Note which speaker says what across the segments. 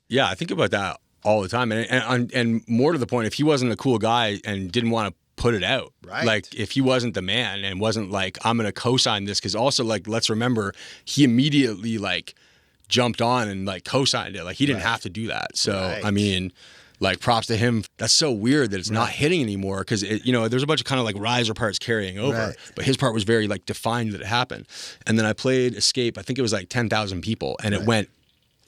Speaker 1: Yeah, I think about that all the time. And more to the point, if he wasn't a cool guy and didn't want to put it out,
Speaker 2: right?
Speaker 1: Like if he wasn't the man and wasn't like, I'm going to co-sign this, because also like, let's remember, he immediately like jumped on and like co-signed it. Like he didn't have to do that. So, I mean, like props to him. That's so weird that it's not hitting anymore, because there's a bunch of kind of like riser parts carrying over, but his part was very like defined that it happened. And then I played Escape. I think it was like 10,000 people, and it went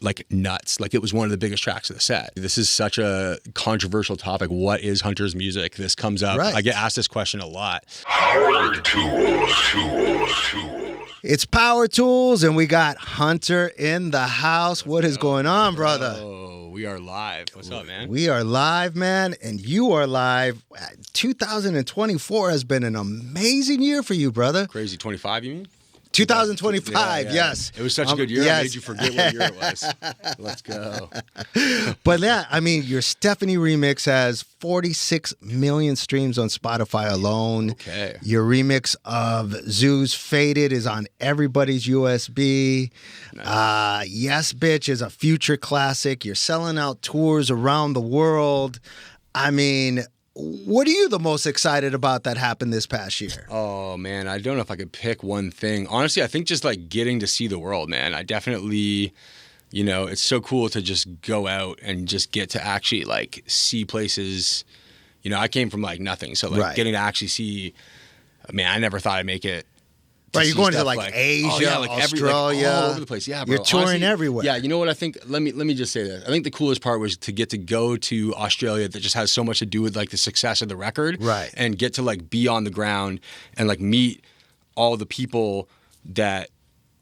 Speaker 1: like nuts. Like it was one of the biggest tracks of the set. This is such a controversial topic. What is Hunter's music? This comes up. I get asked this question a lot.
Speaker 2: It's Powertools, and we got Hunter in the house. What is going on, brother?
Speaker 1: Oh, we are live. What's up, man?
Speaker 2: We are live, man, and you are live. 2024 has been an amazing year for you, brother.
Speaker 1: Crazy 25, you mean?
Speaker 2: 2025, yes.
Speaker 1: It was such a good year. I made you forget what year it was. Let's go.
Speaker 2: But yeah, I mean, your Stephanie remix has 46 million streams on Spotify alone.
Speaker 1: Okay.
Speaker 2: Your remix of Zoo's Faded is on everybody's USB.
Speaker 1: Nice.
Speaker 2: Yes, Bitch is a future classic. You're selling out tours around the world. I mean, what are you the most excited about that happened this past year?
Speaker 1: Oh, man, I don't know if I could pick one thing. Honestly, I think just like getting to see the world, man. I definitely, it's so cool to just go out and just get to actually like see places. I came from like nothing. So like getting to actually see, man, I never thought I'd make it.
Speaker 2: Right, you're going to like Asia, Australia,
Speaker 1: all over the place. Yeah, bro.
Speaker 2: You're touring honestly, everywhere.
Speaker 1: Yeah, you know what I think? Let me just say this. I think the coolest part was to get to go to Australia. That just has so much to do with like the success of the record,
Speaker 2: right?
Speaker 1: And get to like be on the ground and like meet all the people that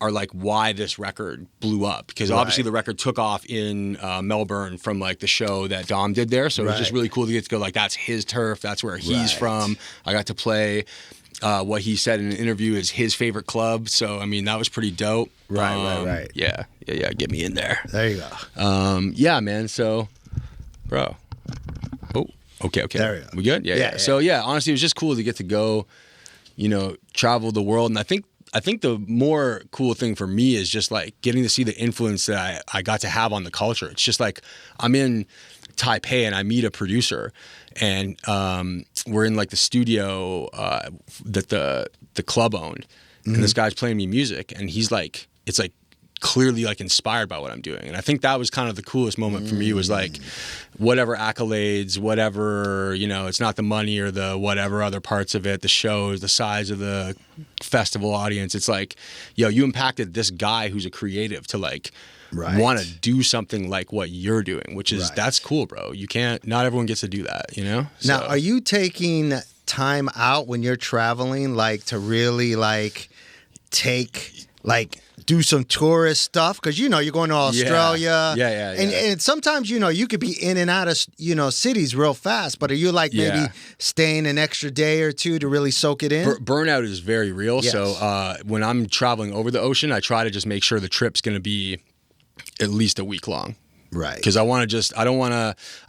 Speaker 1: are like why this record blew up, because obviously the record took off in Melbourne from like the show that Dom did there. So it was just really cool to get to go like that's his turf. That's where he's from. I got to play. What he said in an interview is his favorite club. So, I mean, that was pretty dope.
Speaker 2: Right.
Speaker 1: Yeah. Get me in there.
Speaker 2: There you go.
Speaker 1: Yeah, man. So, bro. Oh, okay.
Speaker 2: There you go.
Speaker 1: We good? Yeah. So, yeah, honestly, it was just cool to get to go, travel the world. And I think the more cool thing for me is just like getting to see the influence that I got to have on the culture. It's just like I'm in Taipei and I meet a producer, and we're in like the studio that the club owned, and this guy's playing me music, and he's like, it's like clearly like inspired by what I'm doing. And I think that was kind of the coolest moment for me, was like whatever accolades, whatever, it's not the money or the whatever other parts of it, the shows, the size of the festival audience. It's like, you impacted this guy who's a creative to like want to do something like what you're doing, which is that's cool, bro. Not everyone gets to do that, So.
Speaker 2: Now, are you taking time out when you're traveling, like to really like do some tourist stuff? Because you're going to Australia.
Speaker 1: Yeah.
Speaker 2: And sometimes you could be in and out of cities real fast. But are you like maybe staying an extra day or two to really soak it in?
Speaker 1: Burnout is very real. Yes. So when I'm traveling over the ocean, I try to just make sure the trip's going to be at least a week long.
Speaker 2: Right.
Speaker 1: Because I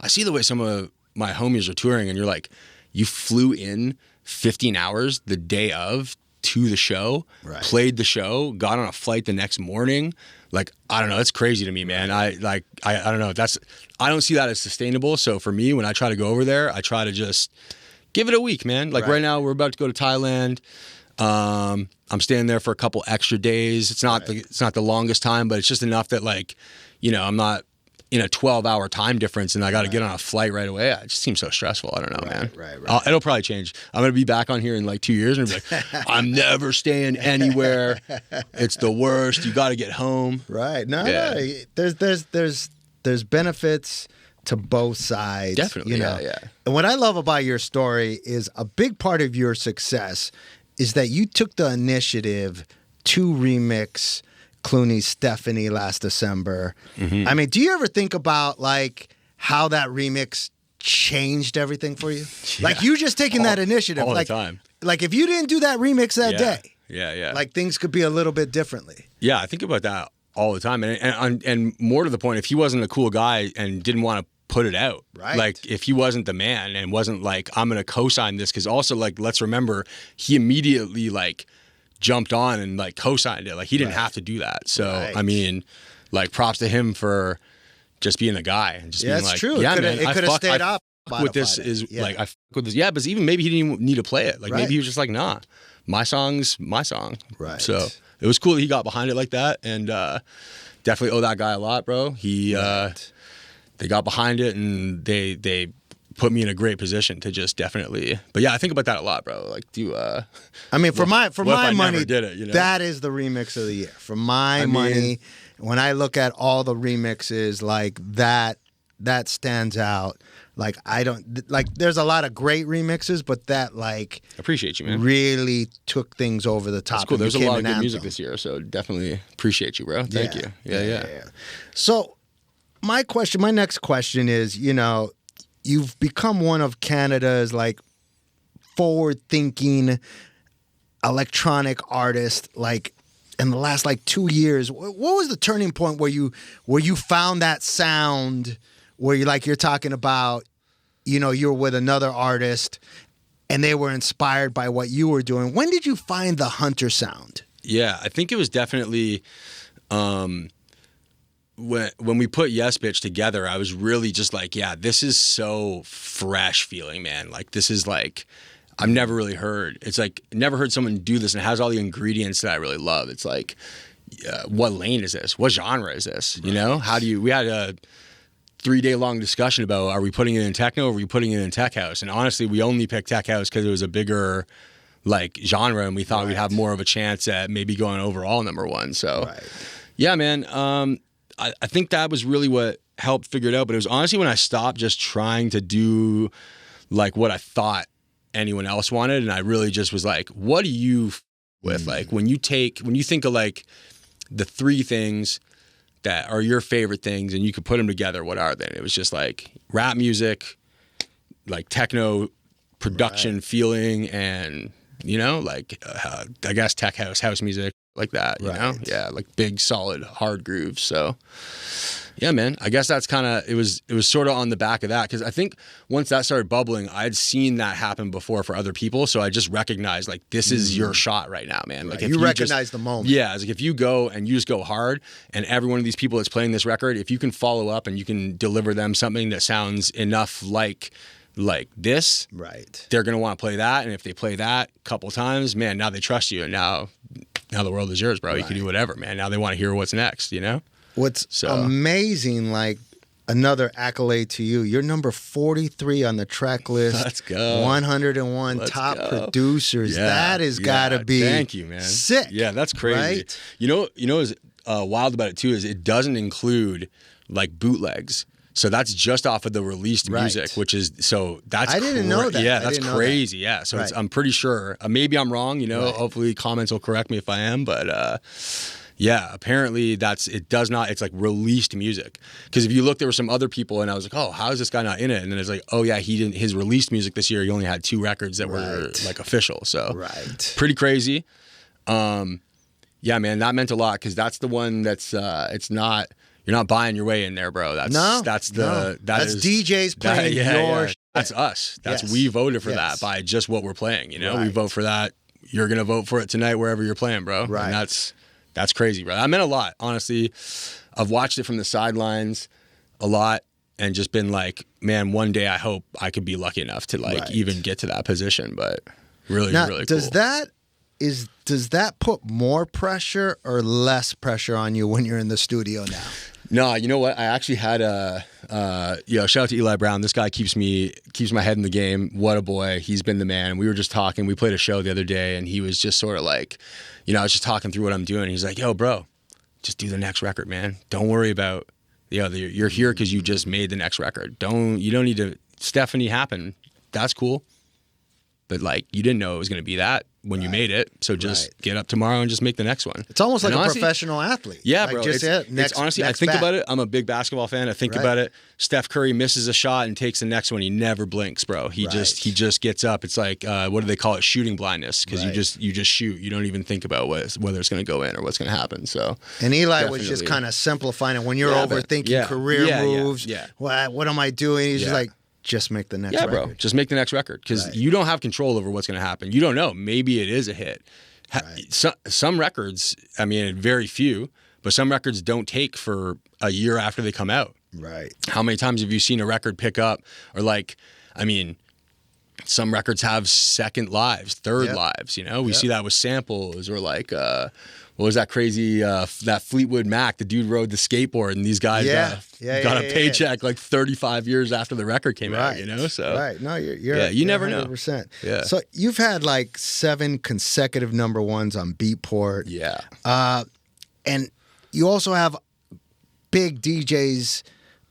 Speaker 1: see the way some of my homies are touring, and you're like, you flew in 15 hours the day of to the show, played the show, got on a flight the next morning. Like, I don't know, it's crazy to me, man. I don't know. I don't see that as sustainable. So for me, when I try to go over there, I try to just give it a week, man. Like right now, we're about to go to Thailand. I'm staying there for a couple extra days. It's not the longest time, but it's just enough that like, I'm not in a 12-hour time difference and I got to get on a flight right away. It just seems so stressful. I don't know, man.
Speaker 2: Right.
Speaker 1: It'll probably change. I'm going to be back on here in like 2 years and be like, I'm never staying anywhere. It's the worst. You got to get home.
Speaker 2: Right. No. There's benefits to both sides.
Speaker 1: Definitely. Yeah.
Speaker 2: And what I love about your story is a big part of your success is that you took the initiative to remix Clooney's Stephanie last December. Mm-hmm. I mean, do you ever think about like how that remix changed everything for you? Yeah. Like you just taking that initiative.
Speaker 1: All
Speaker 2: like,
Speaker 1: the time.
Speaker 2: Like if you didn't do that remix that day.
Speaker 1: Yeah.
Speaker 2: Like things could be a little bit differently.
Speaker 1: Yeah, I think about that all the time. And more to the point, if he wasn't a cool guy and didn't want to put it out.
Speaker 2: Right.
Speaker 1: Like if he wasn't the man and wasn't like, I'm going to co-sign this, because also like, let's remember, he immediately like jumped on and like co-signed it. Like he didn't have to do that. So, I mean, like props to him for just being a guy and just
Speaker 2: Yeah,
Speaker 1: being
Speaker 2: that's
Speaker 1: like,
Speaker 2: true.
Speaker 1: yeah,
Speaker 2: It could have stayed up.
Speaker 1: With this is like I fuck with this. Yeah, but even maybe he didn't even need to play it. Like maybe he was just like, nah, my song's my song.
Speaker 2: Right.
Speaker 1: So it was cool that he got behind it like that, and definitely owe that guy a lot, bro. He they got behind it, and they put me in a great position to just definitely. But yeah, I think about that a lot, bro. Like,
Speaker 2: I mean, for my money,
Speaker 1: did it, you know?
Speaker 2: That is the remix of the year. For my money, when I look at all the remixes, like that stands out. Like I don't like. There's a lot of great remixes, but that like
Speaker 1: appreciate you, man.
Speaker 2: Really took things over the top.
Speaker 1: That's cool. There's a lot of good music this year, so definitely appreciate you, bro. Thank you. Yeah.
Speaker 2: So my next question is, you know, you've become one of Canada's like forward-thinking electronic artists. Like in the last like 2 years, what was the turning point where you found that sound? Where you're talking about, you know, you're with another artist and they were inspired by what you were doing. When did you find the Hunter sound?
Speaker 1: Yeah, I think it was definitely when we put Yes Bitch together, I was really just like, yeah, this is so fresh feeling, man. Like this is like, I've never really heard. It's like, never heard someone do this and it has all the ingredients that I really love. It's like, what lane is this? What genre is this? You know, we had a 3-day long discussion about, are we putting it in techno or are we putting it in tech house? And honestly, we only picked tech house because it was a bigger like genre and we thought we'd have more of a chance at maybe going overall #1. So yeah, man, I think that was really what helped figure it out. But it was honestly when I stopped just trying to do like what I thought anyone else wanted. And I really just was like, what do you with? Like when you think of like the 3 things that are your favorite things and you could put them together, what are they? And it was just like rap music, like techno production feeling, and, you know, like I guess tech house music like that, you know? Yeah, like big, solid, hard grooves. So yeah, man, I guess that's kind of, it was sort of on the back of that. Cause I think once that started bubbling, I'd seen that happen before for other people. So I just recognized like, this is your shot right now, man. Like if
Speaker 2: you recognize the moment. Yeah.
Speaker 1: It's like if you go and you just go hard and every one of these people that's playing this record, if you can follow up and you can deliver them something that sounds enough like this, they're going to want to play that. And if they play that a couple times, man, now they trust you. And now the world is yours, bro. You can do whatever, man. Now they want to hear what's next, you know?
Speaker 2: What's amazing, like another accolade to you, you're number 43 on the track list.
Speaker 1: Let's go.
Speaker 2: 101 top producers. Yeah, that has got to be
Speaker 1: thank you, man.
Speaker 2: Sick.
Speaker 1: Yeah, that's crazy.
Speaker 2: Right?
Speaker 1: You know what's wild about it too is it doesn't include like bootlegs. So that's just off of the released music, which is, so that's,
Speaker 2: I didn't know that.
Speaker 1: Yeah, that's crazy. Yeah. So it's, I'm pretty sure, maybe I'm wrong, you know, hopefully comments will correct me if I am, but yeah, apparently it's like released music. Because if you look, there were some other people and I was like, oh, how is this guy not in it? And then it's like, oh yeah, his released music this year, he only had 2 records that were like official. So pretty crazy. Yeah, man, that meant a lot because that's the one that's, you're not buying your way in there, bro. That's DJs
Speaker 2: playing your shit.
Speaker 1: That's us. We voted for that by just what we're playing, you know? We vote for that. You're going to vote for it tonight wherever you're playing, bro. Right. And that's crazy, bro. That meant a lot, honestly. I've watched it from the sidelines a lot and just been like, man, one day I hope I could be lucky enough to like even get to that position. But really, really cool.
Speaker 2: Does that put more pressure or less pressure on you when you're in the studio now?
Speaker 1: No, you know what? I actually had shout out to Eli Brown. This guy keeps my head in the game. What a boy. He's been the man. We were just talking. We played a show the other day and he was just sort of like, you know, I was just talking through what I'm doing. He's like, yo, bro, just do the next record, man. Don't worry about, you're here because you just made the next record. You don't need to, Stephanie happened. That's cool. But like, you didn't know it was going to be that when you made it. So just get up tomorrow and just make the next one.
Speaker 2: It's almost like honestly, a professional athlete.
Speaker 1: Yeah,
Speaker 2: like
Speaker 1: bro. It's honestly, I think about it. I'm a big basketball fan. I think about it. Steph Curry misses a shot and takes the next one. He never blinks, bro. He just gets up. It's like, what do they call it? Shooting blindness. Because you just shoot. You don't even think about whether it's going to go in or what's going to happen. So.
Speaker 2: And Eli was just kind of simplifying it when you're overthinking career moves. Yeah. What am I doing? He's just like, just make the next record.
Speaker 1: Yeah, bro. Just make the next record. Because you don't have control over what's going to happen. You don't know. Maybe it is a hit. Some records, I mean, very few, but some records don't take for a year after they come out.
Speaker 2: Right.
Speaker 1: How many times have you seen a record pick up, or like, I mean, some records have second lives, third lives, you know? We see that with samples, or like, what was that crazy, that Fleetwood Mac, the dude rode the skateboard, and these guys got a paycheck like 35 years after the record came out, you know? So
Speaker 2: No, you never 100%.
Speaker 1: know. Yeah.
Speaker 2: So you've had like 7 consecutive number ones on Beatport.
Speaker 1: Yeah.
Speaker 2: And you also have big DJs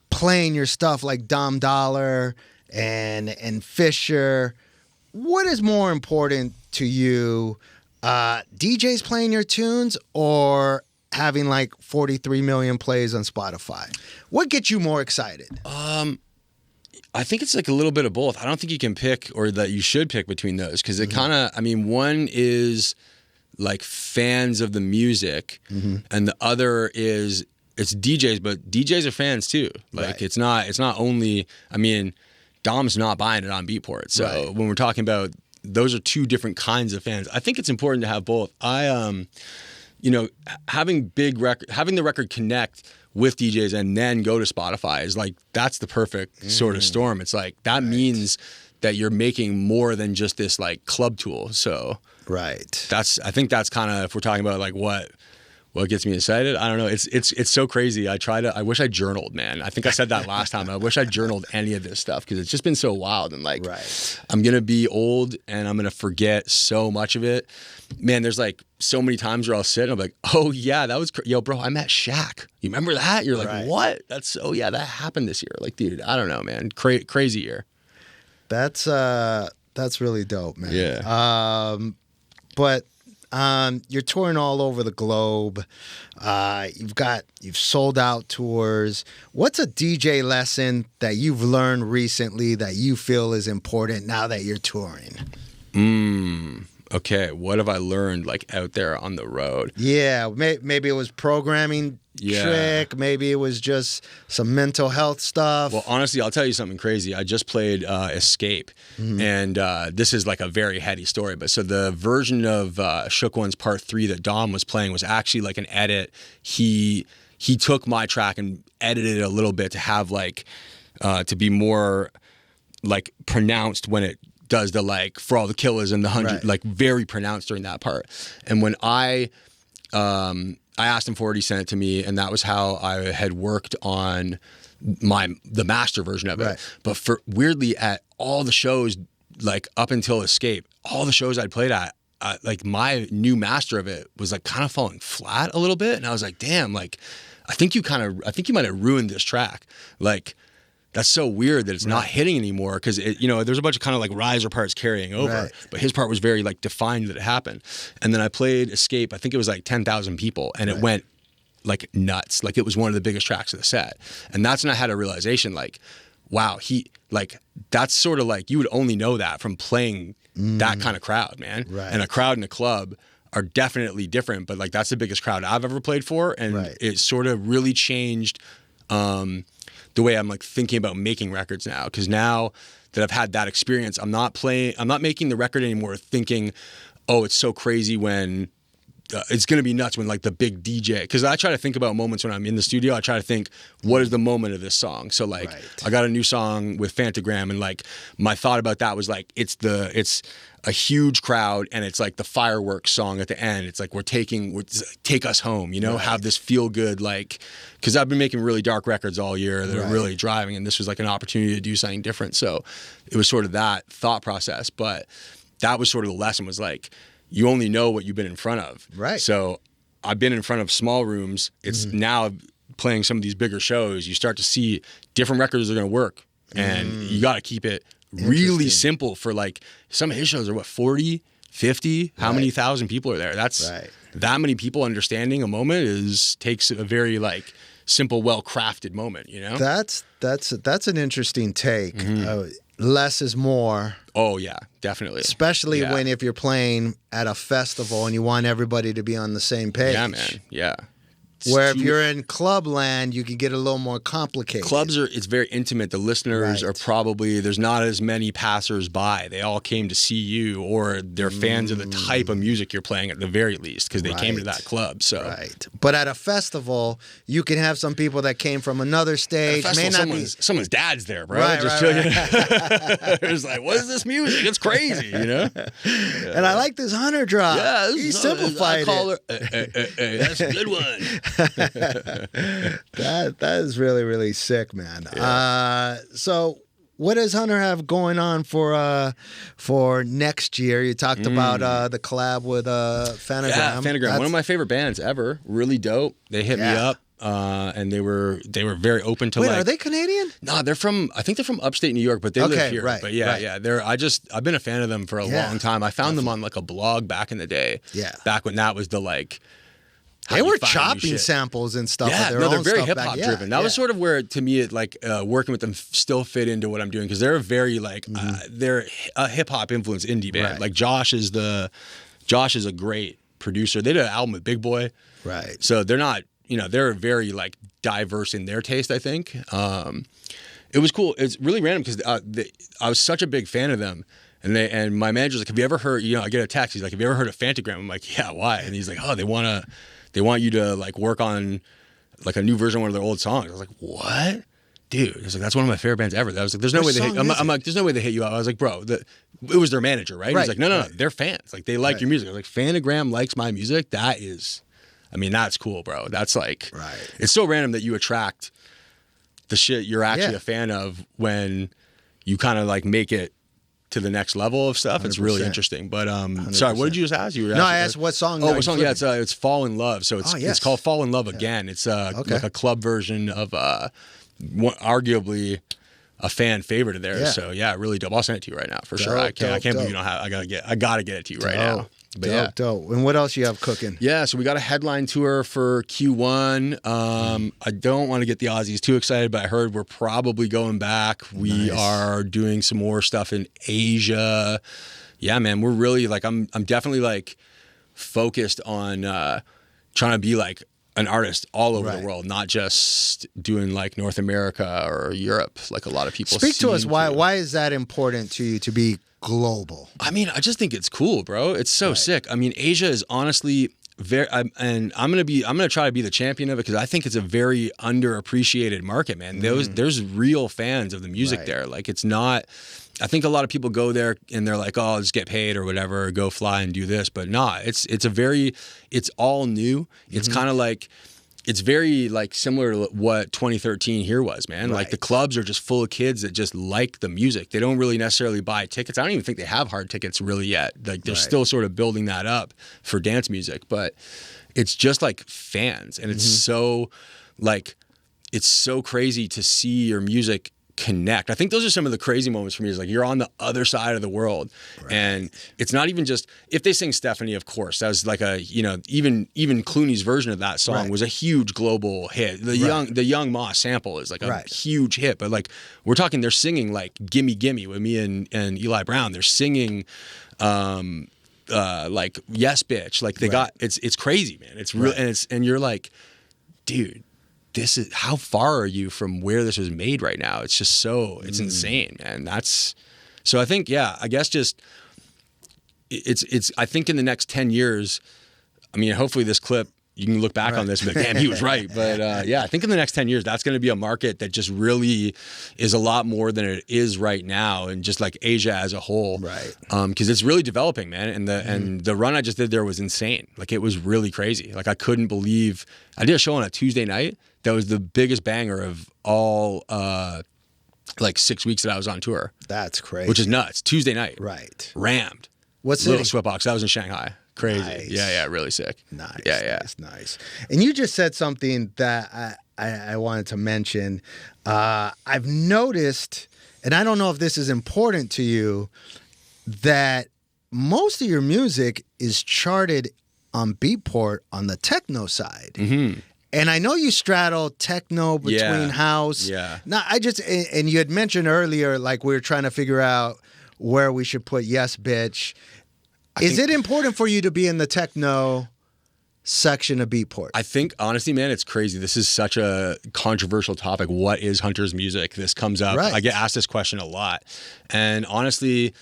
Speaker 2: playing your stuff like Dolla and Fisher. What is more important to you, DJs playing your tunes or having like 43 million plays on Spotify? What gets you more excited?
Speaker 1: I think it's like a little bit of both. I don't think you can pick, or that you should pick between those, because it kind of, I mean, one is like fans of the music, and the other is it's DJs, but DJs are fans too. Like it's not only, I mean, Dom's not buying it on Beatport. So when we're talking about, those are two different kinds of fans. I think it's important to have both. You know, having the record connect with DJs and then go to Spotify is like, that's the perfect sort of storm. It's like, that means that you're making more than just this like club tool. So I think that's kind of, if we're talking about like what gets me excited, I don't know. It's so crazy. I wish I journaled, man. I think I said that last time. I wish I journaled any of this stuff, because it's just been so wild, and like, I'm going to be old and I'm going to forget so much of it. Man, there's like so many times where I'll sit and I'm like, oh yeah, that was, yo bro, I met Shaq. You remember that? You're like, what? Oh yeah, that happened this year. Like, dude, I don't know, man. Crazy year. That's
Speaker 2: really dope, man.
Speaker 1: Yeah.
Speaker 2: But you're touring all over the globe. You've sold out tours. What's a DJ lesson that you've learned recently that you feel is important now that you're touring?
Speaker 1: Okay, what have I learned like out there on the road?
Speaker 2: Yeah, maybe it was programming trick. Maybe it was just some mental health stuff.
Speaker 1: Well, honestly, I'll tell you something crazy. I just played Escape, and this is like a very heady story. But so the version of Shook One's Part 3 that Dom was playing was actually like an edit. He took my track and edited it a little bit to have like to be more like pronounced when it does the like For All the Killers and the 100, like very pronounced during that part. And when I asked him for it, he sent it to me, and that was how I had worked on the master version of it. But weirdly, at all the shows, like up until Escape, all the shows I'd played at, like my new master of it was like kind of falling flat a little bit, and I was like, damn, like I think you might have ruined this track. Like, that's so weird that it's not hitting anymore, because you know, there's a bunch of kind of like riser parts carrying over, but his part was very like defined that it happened. And then I played Escape. I think it was like 10,000 people, and it went like nuts. Like, it was one of the biggest tracks of the set. And that's when I had a realization, like, wow, that's sort of like, you would only know that from playing that kind of crowd, man. And a crowd in a club are definitely different, but like, that's the biggest crowd I've ever played for, and it sort of really changed the way I'm like thinking about making records now. Because now that I've had that experience, I'm not making the record anymore thinking, oh, it's so crazy when it's going to be nuts when like the big DJ, because I try to think about moments when I'm in the studio. I try to think, what is the moment of this song? So like, I got a new song with Phantogram, and like my thought about that was like, it's a huge crowd, and it's like the fireworks song at the end. It's like, take us home, you know, have this feel good, like, because I've been making really dark records all year that are really driving, and this was like an opportunity to do something different. So it was sort of that thought process, but that was sort of the lesson, was like, you only know what you've been in front of. So I've been in front of small rooms. It's now playing some of these bigger shows, you start to see different records are going to work, and you got to keep it really simple. For like, some of his shows are what, 40, 50? How many thousand people are there? That's that many people understanding a moment takes a very like simple, well-crafted moment, you know?
Speaker 2: That's an interesting take. Less is more.
Speaker 1: Oh yeah, definitely.
Speaker 2: Especially if you're playing at a festival and you want everybody to be on the same page.
Speaker 1: Yeah, man. Yeah.
Speaker 2: Where if you're in club land, you can get a little more complicated.
Speaker 1: Clubs it's very intimate. The listeners are probably, there's not as many passers-by. They all came to see you, or they're fans of the type of music you're playing at the very least, because they came to that club. So.
Speaker 2: Right. But at a festival, you can have some people that came from another stage.
Speaker 1: Someone's dad's there, bro.
Speaker 2: Right,
Speaker 1: It's like, what is this music? It's crazy, you know? Yeah.
Speaker 2: And I like this Hunter drop.
Speaker 1: Yeah,
Speaker 2: he simplified it.
Speaker 1: That's a good one.
Speaker 2: That is really, really sick, man.
Speaker 1: Yeah.
Speaker 2: So what does Hunter have going on for next year? You talked about the collab with Phantogram.
Speaker 1: Yeah, Phantogram, one of my favorite bands ever. Really dope. They hit me up. And they were very open to.
Speaker 2: Wait, are they Canadian?
Speaker 1: No, I think they're from upstate New York, but they live here. Right, but yeah. I've been a fan of them for a long time. I found them on like a blog back in the day. Yeah. Back when that was the like.
Speaker 2: They were chopping samples and stuff.
Speaker 1: Yeah, they're very hip hop driven. That was sort of where, to me, it like working with them still fit into what I'm doing, because they're very like they're a hip hop influenced indie band. Right. Like Josh is a great producer. They did an album with Big Boy. Right. So they're not. They're very like diverse in their taste, I think. It was cool. It's really random because I was such a big fan of them. And my manager's like, have you ever heard, I get a text. He's like, have you ever heard of Phantogram? I'm like, yeah, why? And he's like, oh, they want you to like work on like a new version of one of their old songs. I was like, what? Dude, I was like, that's one of my favorite bands ever. I was like, there's no way they hit you. I'm like, there's no way they hit you up. I was like, bro, it was their manager, right? He's like, no, they're fans. Like, they like your music. I was like, Phantogram likes my music? That's cool, bro. That's like, it's so random that you attract the shit you're actually a fan of when you kind of like make it to the next level of stuff. 100%. It's really interesting. But sorry, what did you just ask?
Speaker 2: I asked what song.
Speaker 1: Oh, what song? Yeah, it's Fall in Love. So it's called Fall in Love Again. It's like a club version of arguably a fan favorite of theirs. So yeah, really dope. I'll send it to you right now for sure. I can't believe you don't have. I gotta get it to you right now. But
Speaker 2: dope. And what else you have cooking?
Speaker 1: Yeah, so we got a headline tour for Q1. I don't want to get the Aussies too excited, but I heard we're probably going back. We are doing some more stuff in Asia. Yeah, man, we're really like, I'm definitely like focused on trying to be like an artist all over the world, not just doing like North America or Europe like a lot of people.
Speaker 2: Speak to us. Why is that important to you to be global?
Speaker 1: I mean, I just think it's cool, bro. It's so sick. I mean, Asia is honestly and I'm gonna try to be the champion of it, because I think it's a very underappreciated market, man. There's real fans of the music there. Like, it's not. I think a lot of people go there and they're like, oh, I'll just get paid or whatever, or go fly and do this. But nah, it's all new. It's kind of like. It's very like similar to what 2013 here was, man. Like, the clubs are just full of kids that just like the music. They don't really necessarily buy tickets. I don't even think they have hard tickets really yet. Like, they're still sort of building that up for dance music, but it's just like fans. And it's so like, it's so crazy to see your music connect. I think those are some of the crazy moments for me, is like, you're on the other side of the world, and it's not even just, if they sing Stephanie, of course, that was like a, even Clooney's version of that song was a huge global hit. The young Ma sample is like a huge hit, but like, we're talking, they're singing like Gimme Gimme with me and Eli Brown. They're singing like Yes Bitch. Like, they got, it's crazy, man. It's real. And you're like, dude, this is, how far are you from where this was made right now? It's just it's insane, man. So I think, I guess just, I think in the next 10 years, I mean, hopefully this clip, you can look back on this and be like, damn, he was right. But I think in the next 10 years, that's going to be a market that just really is a lot more than it is right now, and just like Asia as a whole. Right. Because it's really developing, man. And the run I just did there was insane. Like, it was really crazy. Like, I couldn't believe, I did a show on a Tuesday night that was the biggest banger of all like 6 weeks that I was on tour.
Speaker 2: That's crazy.
Speaker 1: Which is nuts. Tuesday night.
Speaker 2: Right.
Speaker 1: Rammed.
Speaker 2: What's
Speaker 1: Little Sweatbox. That was in Shanghai. Crazy. Nice. Yeah, really sick.
Speaker 2: Nice.
Speaker 1: Yeah.
Speaker 2: Nice. And you just said something that I wanted to mention. I've noticed, and I don't know if this is important to you, that most of your music is charted on Beatport on the techno side. Mm-hmm. And I know you straddle techno between house. Yeah. Now, and you had mentioned earlier, like, we were trying to figure out where we should put Yes Bitch. Is it important for you to be in the techno section of Beatport?
Speaker 1: I think, honestly, man, it's crazy. This is such a controversial topic. What is Hunter's music? This comes up.
Speaker 2: Right.
Speaker 1: I get asked this question a lot. And honestly,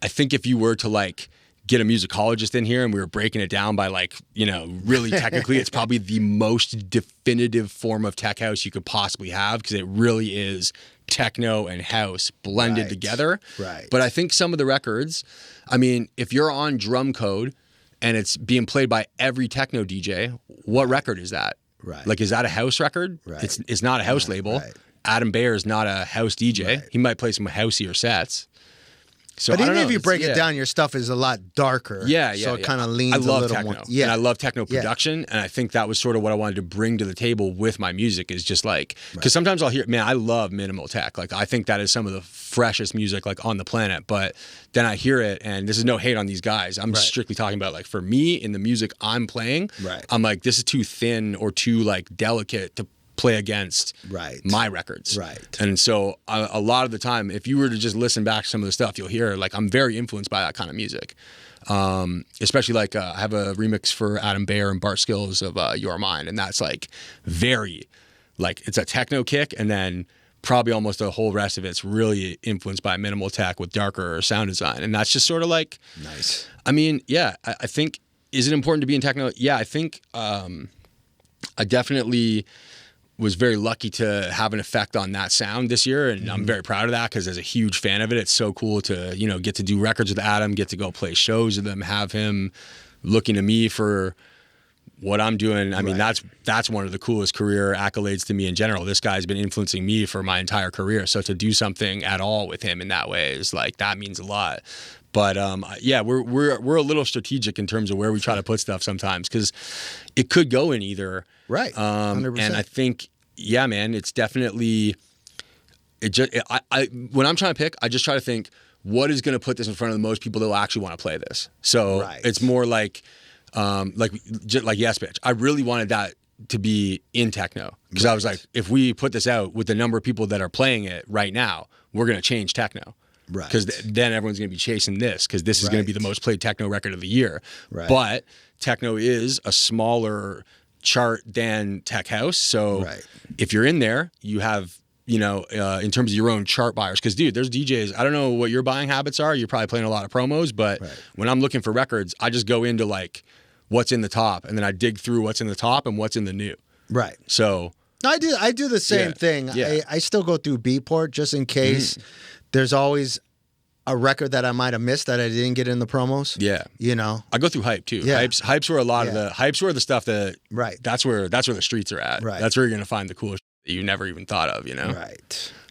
Speaker 1: I think if you were to like get a musicologist in here and we were breaking it down by like, you know, really technically, it's probably the most definitive form of tech house you could possibly have, because it really is techno and house blended together.
Speaker 2: Right.
Speaker 1: But I think some of the records, I mean, if you're on drum code and it's being played by every techno DJ, what record is that?
Speaker 2: Right.
Speaker 1: Like, is that a house record?
Speaker 2: Right.
Speaker 1: It's not a house label.
Speaker 2: Right.
Speaker 1: Adam Bayer is not a house DJ.
Speaker 2: Right.
Speaker 1: He might play some houseier sets. So,
Speaker 2: But
Speaker 1: I don't
Speaker 2: even
Speaker 1: know.
Speaker 2: if you break
Speaker 1: It's-
Speaker 2: it down, your stuff is a lot darker.
Speaker 1: So
Speaker 2: it kind of leans
Speaker 1: I love
Speaker 2: a little
Speaker 1: techno.
Speaker 2: more. Yeah.
Speaker 1: And I love techno production. And I think that was sort of what I wanted to bring to the table with my music, is just like, because sometimes I'll hear, man, I love minimal tech. Like, I think that is some of the freshest music like on the planet. But then I hear it, and this is no hate on these guys. I'm strictly talking about, like, for me in the music I'm playing, I'm like, this is too thin or too like delicate to play against my records. And so a lot of the time, if you were to just listen back to some of the stuff, you'll hear like I'm very influenced by that kind of music. Especially like I have a remix for Adam Bayer and Bart Skills of Your Mind, and that's like very like, it's a techno kick, and then probably almost the whole rest of it's really influenced by minimal tech with darker sound design. And that's just sort of like
Speaker 2: nice.
Speaker 1: I mean, yeah, I think, is it important to be in techno? Yeah, I think I definitely was very lucky to have an effect on that sound this year, and I'm very proud of that, because as a huge fan of it, it's so cool to, you know, get to do records with Adam, get to go play shows with him, have him looking to me for what I'm doing. I mean, that's one of the coolest career accolades to me in general. This guy's been influencing me for my entire career, so to do something at all with him in that way is like, that means a lot. But yeah, we're a little strategic in terms of where we try to put stuff sometimes, because it could go in either.
Speaker 2: 100%.
Speaker 1: And I think, yeah, man, it's definitely, I when I'm trying to pick, I just try to think, what is going to put this in front of the most people that will actually want to play this? So it's more like Yes Bitch. I really wanted that to be in techno, because I was like, if we put this out with the number of people that are playing it right now, we're going to change techno. Because then everyone's going to be chasing this, because this is going to be the most played techno record of the year. But techno is a smaller chart than tech house. So if you're in there, you have, you know, in terms of your own chart buyers, because dude, there's DJs, I don't know what your buying habits are. You're probably playing a lot of promos, but when I'm looking for records, I just go into like what's in the top, and then I dig through what's in the top and what's in the new. So
Speaker 2: I do the same thing. I still go through Beatport just in case. There's always a record that I might have missed that I didn't get in the promos. You know,
Speaker 1: I go through hype too. Hypes were a lot of the hypes were the stuff that that's where the streets are at. That's where you're gonna find the cool shit that you never even thought of, you know.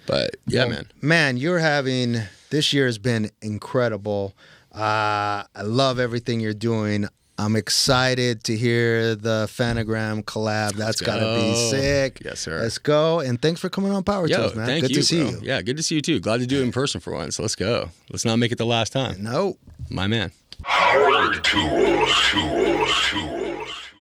Speaker 1: But yeah,
Speaker 2: man, this year has been incredible. I love everything you're doing. I'm excited to hear the Phantogram collab. That's got to be sick.
Speaker 1: Yes, sir.
Speaker 2: Let's go. And thanks for coming on Powertools, man.
Speaker 1: Thank
Speaker 2: good
Speaker 1: you,
Speaker 2: to see
Speaker 1: bro.
Speaker 2: you.
Speaker 1: Yeah, good to see you too. Glad to do it in person for once. Let's go. Let's not make it the last time.
Speaker 2: No.
Speaker 1: My man.
Speaker 3: Powertools.